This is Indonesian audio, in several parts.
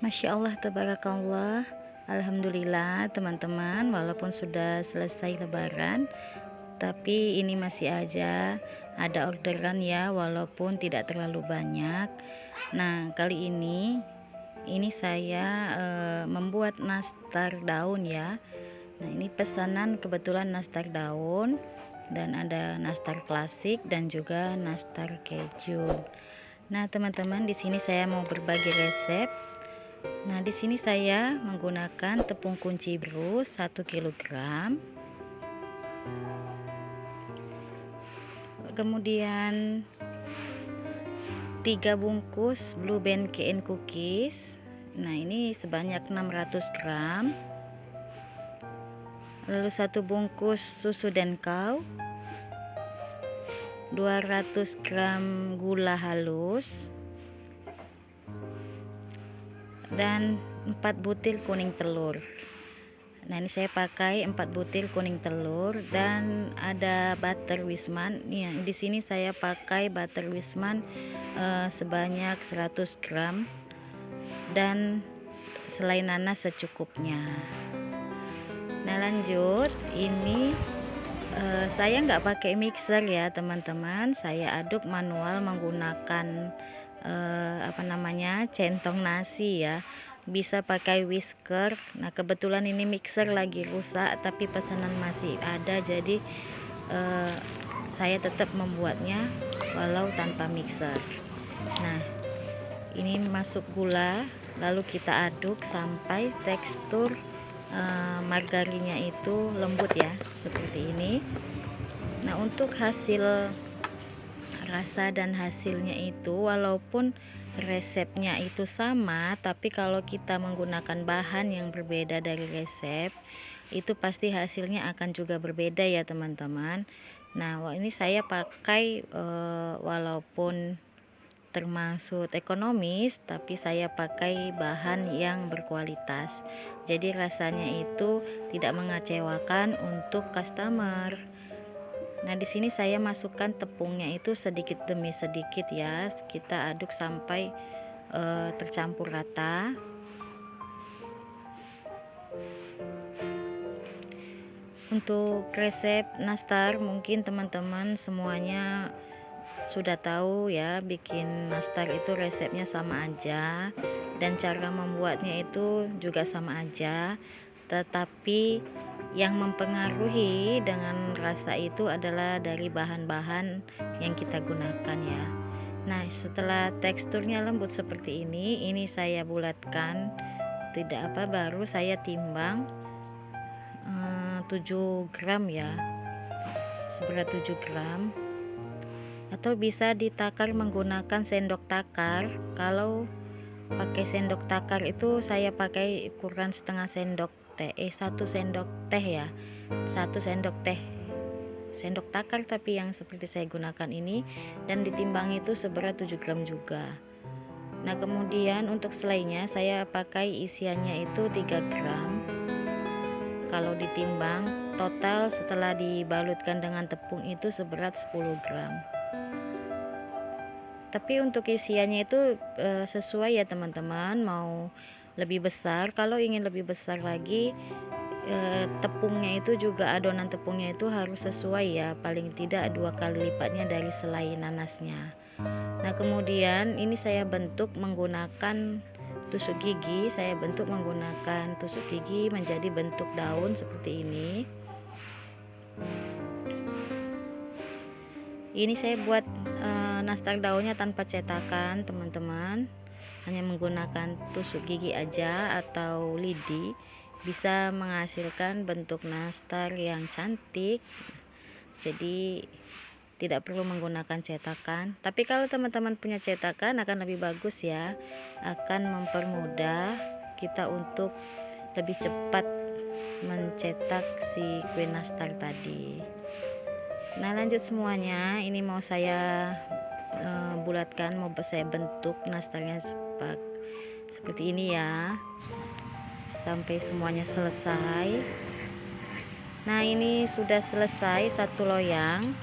Masya Allah, tabarakallah. Alhamdulillah teman-teman, walaupun sudah selesai lebaran, tapi ini masih aja ada orderan ya, walaupun tidak terlalu banyak. Nah, kali ini saya membuat nastar daun ya. Nah, ini pesanan kebetulan nastar daun, dan ada nastar klasik dan juga nastar keju. Nah, teman-teman, di sini saya mau berbagi resep. Nah, di sini saya menggunakan tepung kunci brus 1 kilogram. Kemudian 3 bungkus Blue Band KN cookies. Nah, ini sebanyak 600 gram. Lalu 1 bungkus susu Denkau, 200 gram gula halus, dan 4 butir kuning telur. Nah, ini saya pakai 4 butir kuning telur, dan ada butter Wisman. Nih, di sini saya pakai butter Wisman sebanyak 100 gram, dan selai nanas secukupnya. Nah, lanjut, ini saya nggak pakai mixer ya teman-teman, saya aduk manual menggunakan centong nasi ya, bisa pakai whisker. Nah, kebetulan ini mixer lagi rusak, tapi pesanan masih ada, jadi saya tetap membuatnya walau tanpa mixer. Nah, ini masuk gula, lalu kita aduk sampai tekstur margarinnya itu lembut ya, seperti ini. Nah, untuk hasil rasa dan hasilnya itu, walaupun resepnya itu sama, tapi kalau kita menggunakan bahan yang berbeda dari resep, itu pasti hasilnya akan juga berbeda ya teman-teman. Nah, ini saya pakai walaupun termasuk ekonomis, tapi saya pakai bahan yang berkualitas, jadi rasanya itu tidak mengecewakan untuk customer. Nah, di sini saya masukkan tepungnya itu sedikit demi sedikit ya, kita aduk sampai tercampur rata. Untuk resep nastar, mungkin teman-teman semuanya sudah tahu ya, bikin nastar itu resepnya sama aja, dan cara membuatnya itu juga sama aja, tetapi yang mempengaruhi dengan rasa itu adalah dari bahan-bahan yang kita gunakan ya. Nah, setelah teksturnya lembut seperti ini saya bulatkan, baru saya timbang 7 gram ya, seberat 7 gram, atau bisa ditakar menggunakan sendok takar. Kalau pakai sendok takar itu saya pakai ukuran setengah sendok teh, 1 sendok teh ya, 1 sendok teh sendok takar, tapi yang seperti saya gunakan ini, dan ditimbang itu seberat 7 gram juga. Nah, kemudian untuk selainya saya pakai isiannya itu 3 gram. Kalau ditimbang total setelah dibalutkan dengan tepung itu seberat 10 gram. Tapi untuk isiannya itu sesuai ya teman-teman, mau lebih besar, kalau ingin lebih besar lagi tepungnya itu juga, adonan tepungnya itu harus sesuai ya, paling tidak 2 kali lipatnya dari selai nanasnya. Nah, kemudian ini saya bentuk menggunakan tusuk gigi, menjadi bentuk daun seperti ini. Ini saya buat nastar daunnya tanpa cetakan teman-teman, hanya menggunakan tusuk gigi aja atau lidi, bisa menghasilkan bentuk nastar yang cantik. Jadi tidak perlu menggunakan cetakan, tapi kalau teman-teman punya cetakan akan lebih bagus ya, akan mempermudah kita untuk lebih cepat mencetak si kue nastar tadi. Nah, lanjut semuanya, ini mau saya bulatkan, mau saya bentuk nastarnya seperti ini ya, sampai semuanya selesai. Nah, ini sudah selesai satu loyang.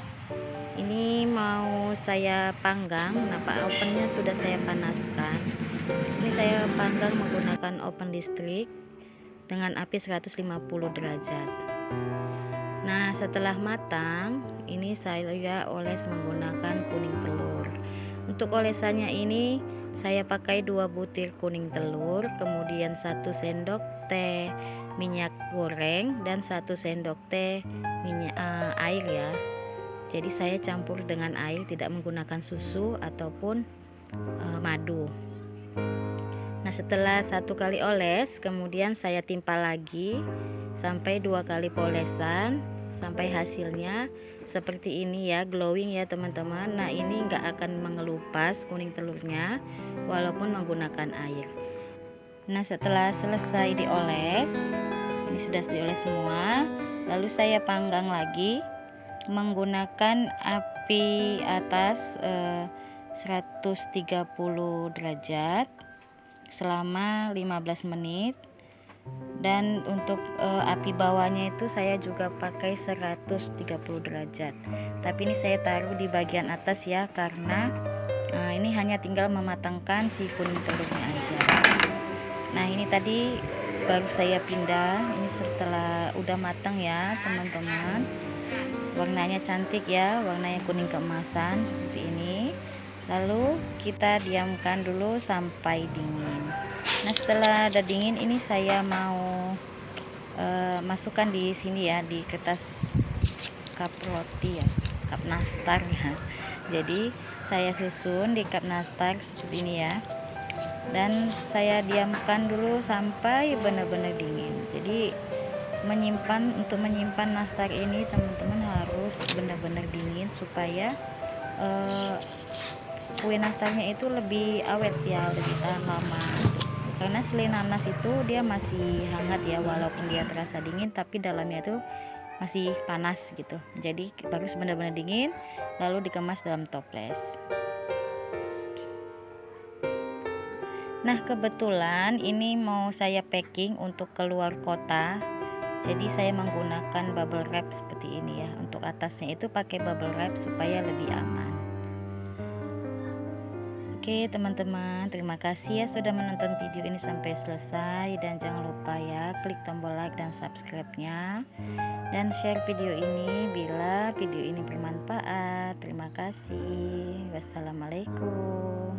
Ini mau saya panggang. Nah, ovennya sudah saya panaskan. Di sini saya panggang menggunakan oven listrik dengan api 150 derajat. Nah, setelah matang, ini saya oles menggunakan kuning telur. Untuk olesannya ini saya pakai 2 butir kuning telur, kemudian 1 sendok teh minyak goreng dan 1 sendok teh air ya. Jadi saya campur dengan air, tidak menggunakan susu ataupun madu. Nah, setelah 1 kali oles, kemudian saya timpa lagi sampai 2 kali polesan sampai hasilnya seperti ini ya, glowing ya teman-teman. Nah, ini enggak akan mengelupas kuning telurnya walaupun menggunakan air. Nah, setelah selesai dioles, ini sudah dioles semua, lalu saya panggang lagi menggunakan api atas 130 derajat selama 15 menit. Dan untuk api bawahnya itu saya juga pakai 130 derajat, tapi ini saya taruh di bagian atas ya, karena ini hanya tinggal mematangkan si kuning telurnya aja. Nah, ini tadi baru saya pindah, ini setelah udah matang ya teman-teman. Warnanya cantik ya, warnanya kuning keemasan seperti ini. Lalu kita diamkan dulu sampai dingin. Nah, setelah ada dingin, ini saya mau masukkan di sini ya, di kertas cup roti ya, cup nastar ya. Jadi saya susun di cup nastar seperti ini ya, dan saya diamkan dulu sampai benar-benar dingin. Jadi untuk menyimpan nastar ini teman-teman harus benar-benar dingin supaya kue nastarnya itu lebih awet ya, lebih tahan lama. Karena selain nanas itu dia masih hangat ya, walaupun dia terasa dingin tapi dalamnya itu masih panas gitu. Jadi harus benar-benar dingin lalu dikemas dalam toples. Nah, kebetulan ini mau saya packing untuk keluar kota. Jadi saya menggunakan bubble wrap seperti ini ya. Untuk atasnya itu pakai bubble wrap supaya lebih aman. Oke teman-teman, terima kasih ya sudah menonton video ini sampai selesai, dan jangan lupa ya klik tombol like dan subscribe-nya, dan share video ini bila video ini bermanfaat. Terima kasih. Wassalamualaikum.